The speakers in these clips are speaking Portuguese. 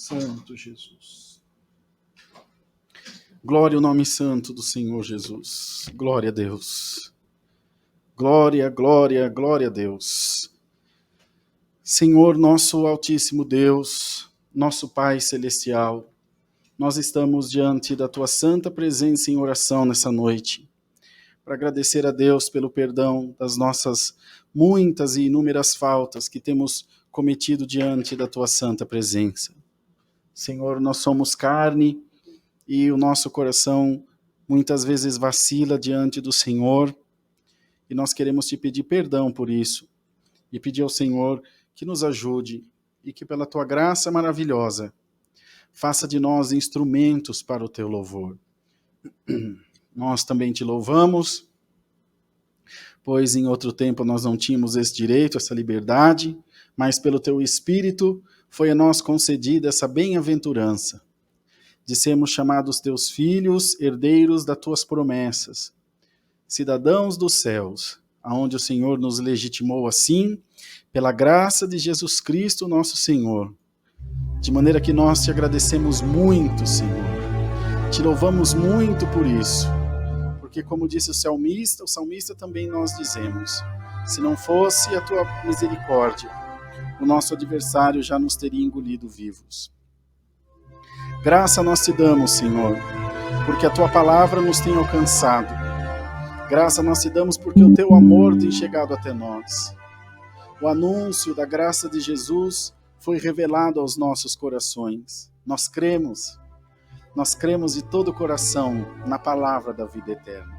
Santo Jesus. Glória ao nome santo do Senhor Jesus. Glória a Deus. Glória, glória, glória a Deus. Senhor, nosso altíssimo Deus, nosso Pai celestial, nós estamos diante da Tua santa presença em oração nessa noite, para agradecer a Deus pelo perdão das nossas muitas e inúmeras faltas que temos cometido diante da Tua santa presença. Senhor, nós somos carne e o nosso coração muitas vezes vacila diante do Senhor e nós queremos Te pedir perdão por isso e pedir ao Senhor que nos ajude e que pela Tua graça maravilhosa faça de nós instrumentos para o Teu louvor. Nós também Te louvamos, pois em outro tempo nós não tínhamos esse direito, essa liberdade, mas pelo Teu Espírito foi a nós concedida essa bem-aventurança de sermos chamados Teus filhos, herdeiros das Tuas promessas, cidadãos dos céus, aonde o Senhor nos legitimou assim, pela graça de Jesus Cristo, nosso Senhor. De maneira que nós Te agradecemos muito, Senhor. Te louvamos muito por isso. Porque como disse o salmista também nós dizemos, se não fosse a Tua misericórdia, o nosso adversário já nos teria engolido vivos. Graça nós Te damos, Senhor, porque a Tua palavra nos tem alcançado. Graça nós Te damos porque o Teu amor tem chegado até nós. O anúncio da graça de Jesus foi revelado aos nossos corações. Nós cremos de todo o coração na palavra da vida eterna.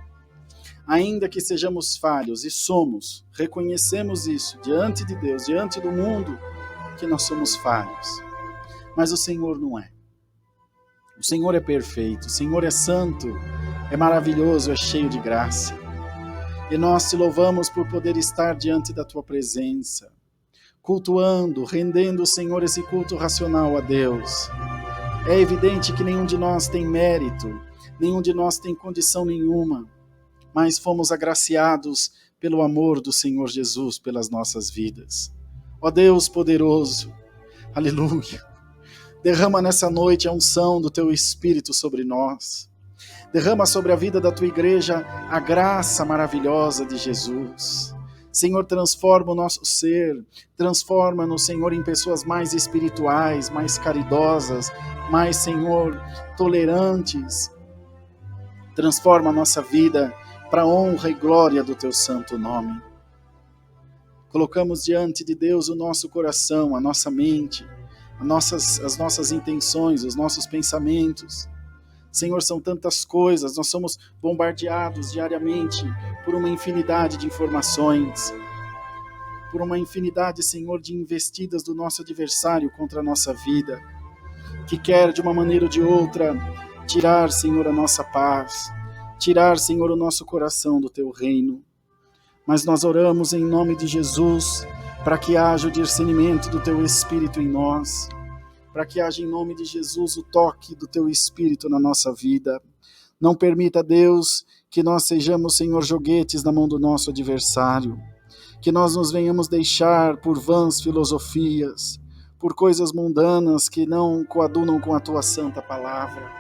Ainda que sejamos falhos, e somos, reconhecemos isso diante de Deus, diante do mundo, que nós somos falhos. Mas o Senhor não é. O Senhor é perfeito, o Senhor é santo, é maravilhoso, é cheio de graça. E nós Te louvamos por poder estar diante da Tua presença, cultuando, rendendo, Senhor, esse culto racional a Deus. É evidente que nenhum de nós tem mérito, nenhum de nós tem condição nenhuma, mas fomos agraciados pelo amor do Senhor Jesus pelas nossas vidas. Ó Deus poderoso, aleluia, derrama nessa noite a unção do Teu Espírito sobre nós, derrama sobre a vida da Tua igreja a graça maravilhosa de Jesus. Senhor, transforma o nosso ser, transforma-nos, Senhor, em pessoas mais espirituais, mais caridosas, mais, Senhor, tolerantes. Transforma a nossa vida para a honra e glória do Teu santo nome. Colocamos diante de Deus o nosso coração, a nossa mente, as nossas intenções, os nossos pensamentos. Senhor, são tantas coisas, nós somos bombardeados diariamente por uma infinidade de informações, por uma infinidade, Senhor, de investidas do nosso adversário contra a nossa vida, que quer, de uma maneira ou de outra, tirar, Senhor, a nossa paz, tirar, Senhor, o nosso coração do Teu reino. Mas nós oramos em nome de Jesus, para que haja o discernimento do Teu Espírito em nós, para que haja em nome de Jesus o toque do Teu Espírito na nossa vida. Não permita, Deus, que nós sejamos, Senhor, joguetes na mão do nosso adversário, que nós nos venhamos deixar por vãs filosofias, por coisas mundanas que não coadunam com a Tua santa palavra.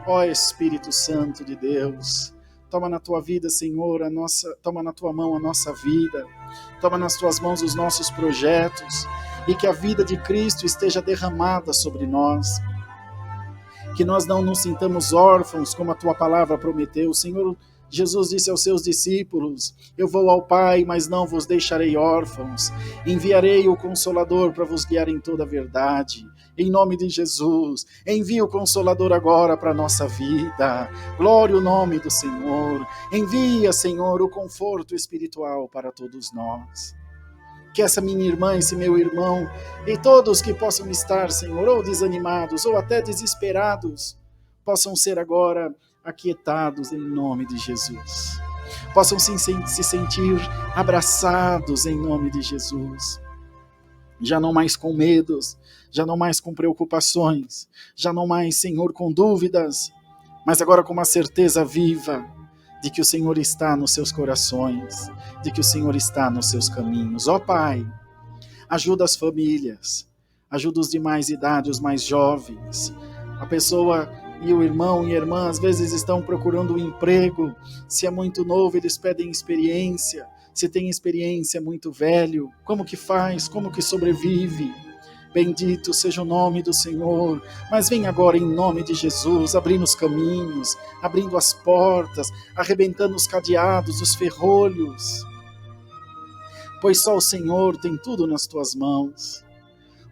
Ó Espírito Santo de Deus, toma na Tua vida, Senhor, toma na Tua mão a nossa vida, toma nas Tuas mãos os nossos projetos, e que a vida de Cristo esteja derramada sobre nós, que nós não nos sintamos órfãos, como a Tua palavra prometeu. Senhor, Jesus disse aos Seus discípulos, eu vou ao Pai, mas não vos deixarei órfãos, enviarei o Consolador para vos guiar em toda a verdade. Em nome de Jesus, envia o Consolador agora para a nossa vida. Glória ao nome do Senhor. Envia, Senhor, o conforto espiritual para todos nós. Que essa minha irmã, esse meu irmão, e todos que possam estar, Senhor, ou desanimados, ou até desesperados, possam ser agora aquietados em nome de Jesus. Possam se sentir abraçados em nome de Jesus. Já não mais com medos, já não mais com preocupações, já não mais, Senhor, com dúvidas, mas agora com uma certeza viva de que o Senhor está nos seus corações, de que o Senhor está nos seus caminhos. Ó Pai, ajuda as famílias, ajuda os de mais idade, os mais jovens. A pessoa e o irmão e a irmã às vezes estão procurando um emprego, se é muito novo eles pedem experiência, se tem experiência muito velho, como que faz, como que sobrevive? Bendito seja o nome do Senhor, mas vem agora em nome de Jesus, abrindo os caminhos, abrindo as portas, arrebentando os cadeados, os ferrolhos, pois só o Senhor tem tudo nas tuas mãos.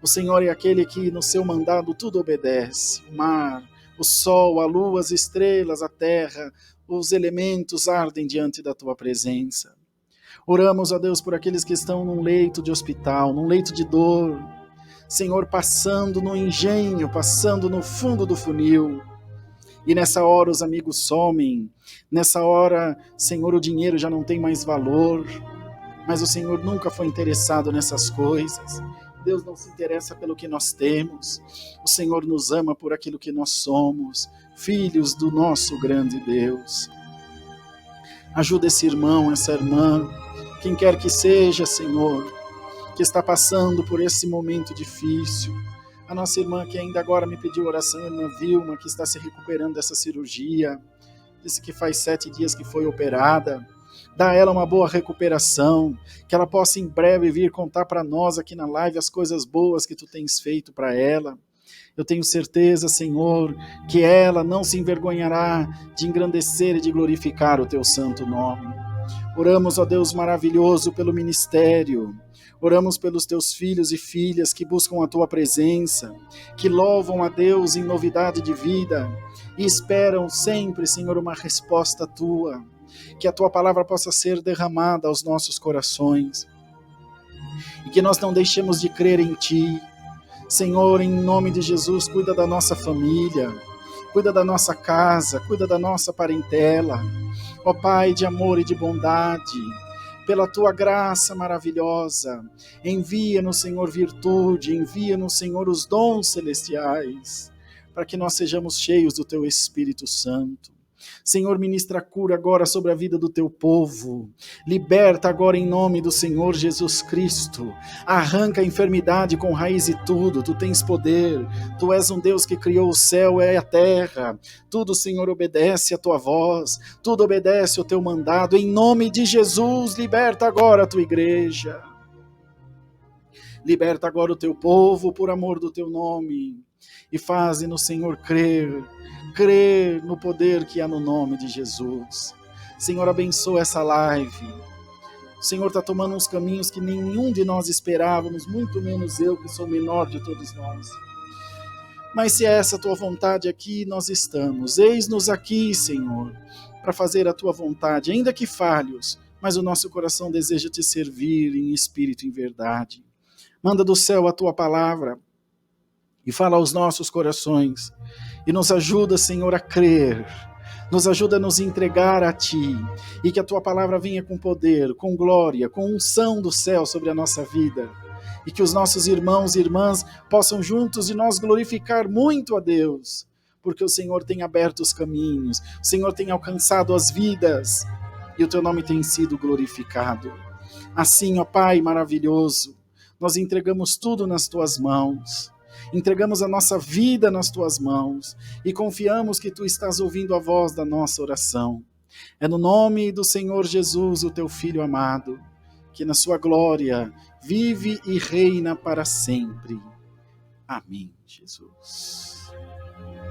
O Senhor é aquele que no seu mandado tudo obedece, o mar, o sol, a lua, as estrelas, a terra, os elementos ardem diante da tua presença. Oramos a Deus por aqueles que estão num leito de hospital, num leito de dor, Senhor, passando no engenho, passando no fundo do funil. E nessa hora os amigos somem, nessa hora, Senhor, o dinheiro já não tem mais valor, mas o Senhor nunca foi interessado nessas coisas. Deus não se interessa pelo que nós temos, o Senhor nos ama por aquilo que nós somos, filhos do nosso grande Deus. Ajuda esse irmão, essa irmã, quem quer que seja, Senhor, que está passando por esse momento difícil. A nossa irmã que ainda agora me pediu oração, a irmã Vilma, que está se recuperando dessa cirurgia, disse que faz 7 dias que foi operada. Dá a ela uma boa recuperação, que ela possa em breve vir contar para nós aqui na live as coisas boas que tu tens feito para ela. Eu tenho certeza, Senhor, que ela não se envergonhará de engrandecer e de glorificar o teu santo nome. Oramos, ó Deus maravilhoso, pelo ministério. Oramos pelos teus filhos e filhas que buscam a tua presença, que louvam a Deus em novidade de vida e esperam sempre, Senhor, uma resposta tua. Que a tua palavra possa ser derramada aos nossos corações e que nós não deixemos de crer em ti. Senhor, em nome de Jesus, cuida da nossa família, cuida da nossa casa, cuida da nossa parentela. Ó Pai de amor e de bondade, pela tua graça maravilhosa, envia-nos, Senhor, virtude, envia-nos, Senhor, os dons celestiais, para que nós sejamos cheios do teu Espírito Santo. Senhor, ministra cura agora sobre a vida do teu povo, liberta agora em nome do Senhor Jesus Cristo, arranca a enfermidade com raiz e tudo, tu tens poder, tu és um Deus que criou o céu e a terra, tudo, Senhor, obedece a tua voz, tudo obedece o teu mandado, em nome de Jesus, liberta agora a tua igreja, liberta agora o teu povo por amor do teu nome, e faze-nos, Senhor, crer no poder que há no nome de Jesus. Senhor, abençoa essa live. O Senhor está tomando uns caminhos que nenhum de nós esperávamos, muito menos eu, que sou o menor de todos nós. Mas se é essa a tua vontade aqui, nós estamos. Eis-nos aqui, Senhor, para fazer a tua vontade, ainda que falhos, mas o nosso coração deseja te servir em espírito e em verdade. Manda do céu a tua palavra e fala aos nossos corações. E nos ajuda, Senhor, a crer, nos ajuda a nos entregar a Ti, e que a Tua palavra venha com poder, com glória, com unção do céu sobre a nossa vida, e que os nossos irmãos e irmãs possam juntos de nós glorificar muito a Deus, porque o Senhor tem aberto os caminhos, o Senhor tem alcançado as vidas, e o Teu nome tem sido glorificado. Assim, ó Pai maravilhoso, nós entregamos tudo nas Tuas mãos, entregamos a nossa vida nas tuas mãos e confiamos que tu estás ouvindo a voz da nossa oração. É no nome do Senhor Jesus, o teu Filho amado, que na sua glória vive e reina para sempre. Amém, Jesus.